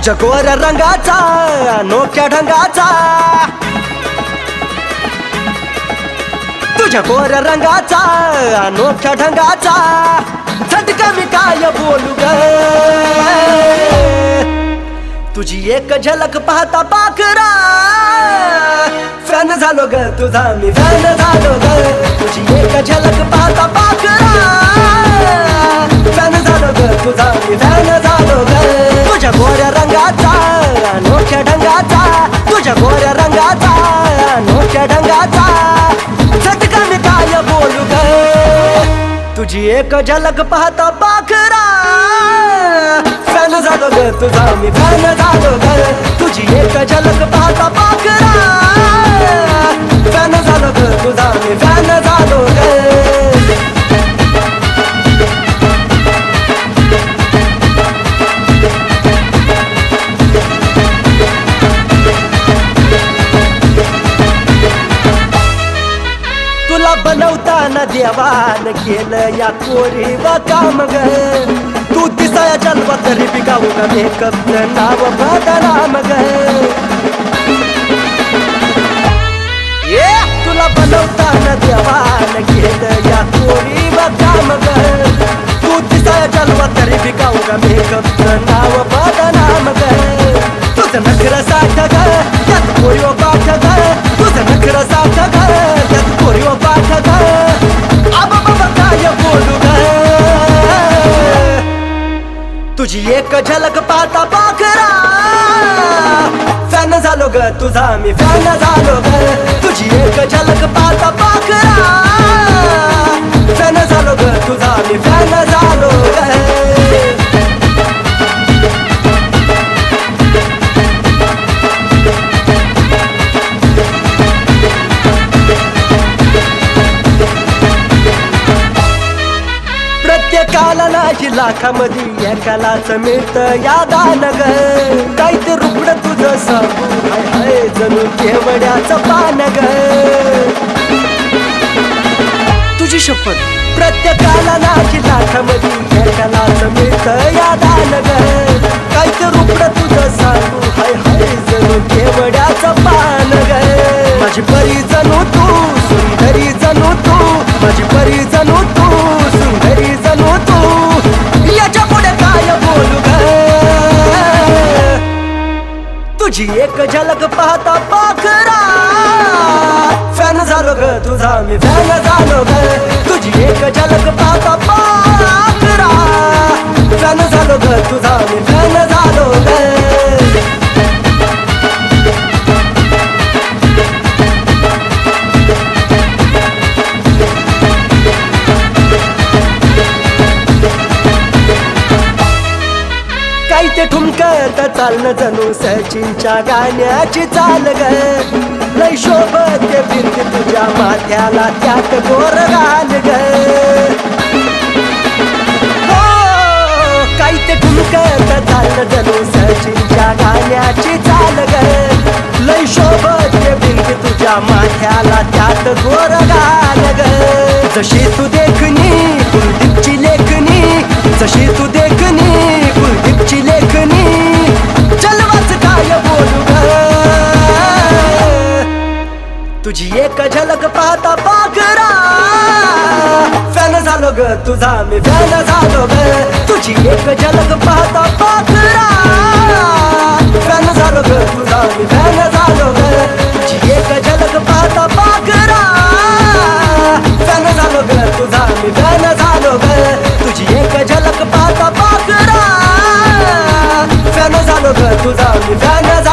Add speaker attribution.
Speaker 1: तुझ्या गोऱ्या रंगाचा अनोख्या ढंगाचा, तुझ्या गोऱ्या रंगाचा अनोख्या ढंगाचा, झटका मी काय बोलू ग. तुझी एक झलक पाहता पाखरा फॅन झालो ग तुझा मी फॅन झालो ग. तुझी एक झलक पाहता पाखरा फॅन झालो ग तुझा मी फॅन झालो ग. तुझ्या गोऱ्या रंगाचा अनोख्या ढंगाचा, तुझ्या गोऱ्या रंगाचा अनोख्या ढंगाचा, झटका मी काय बोलू ग. तुझी एक झलक पाहता पाखरा फॅन झालो ग तुझा मी फॅन झालो ग. तुझी एक झलक पाहता पाखरा फॅन झालो ग तुझा मी फॅन झालो ग. तुला बनवताना देवान केलं या कोरी व काम ग. तू दिसाया जलवा तरी बिगाऊ का मेकअपचं नाव बदनाम ग. तुला बनवताना देवान केलं या कोरी व काम ग. तू दिसाया जलवा तरी बिगाऊ का मेकअपचं नाव बदनाम ग. तुझं नखरं साठ ग त्यात कोरिओ पाठ ग. तुझं नखरं साठ ग त्यात कोरिओ पाठ ग. आबा बाबा काय बोलू ग. तुझी एक झलक पाहता पाखरा फॅन झालो ग तुझा मी फॅन झालो ग. तुझी एक झलक पाहता पाखरा फॅन झालो ग तुझा मी फॅन झालो ग. प्रत्येकाला नाही लाखामध्ये एकालाच मिळतं या दान ग. काही ते रुपड तुझं सांगू हाय हाय जणू केवड्याचं पान ग. तुझी शपथ प्रत्येकाला नाही लाखामध्ये एकालाच मिळतं या दान ग. काही ते रुपड तुझं सांगू हाय हाय जणू केवड्याचं पान ग. माझी परी जणू तू सुंदरी जणू तू, माझी परी जणू तू सुंदरी जणू तू. याच्या पुढे काय बोलू ग. तुझी एक झलक पाहता पाखरा फॅन झालो ग तुझा मी फॅन झालो ग. तुझी एक झलक पाहता पाखरा फॅन झालो ग तुझा मी फॅन झालो ग. काही ते ठुमकत चालणं जणू सचिनच्या गाण्याची चाल ग. लय शोभत फिरते तुझ्या माथ्याला त्यात गोर घाल ग. काही ते ठुमकत चालणं जणू सचिनच्या गाण्याची चाल ग. लय शोभत फिरते तुझ्या माथ्याला त्यात गोर घाल ग. जशी तू देखणी कुलदीपची लेखणी, जशी तू देखणी कुलदीपची लेखणी, चलवाच काय बोलू ग. तुझी एक झलक पाहता पाखरा फॅन झालो ग तुझा मी फॅन झालो ग. तुझी एक झलक पाहता पाखरा फॅन झालो ग तुझा मी फॅन झालो ग. तुझी एक झलक पाहता पाखरा फॅन झालो ग तुझा मी फॅन झालो ग. तुझी एक झलक पाहता पाखरा फॅन झालो ग तुझा मी फॅन झालो.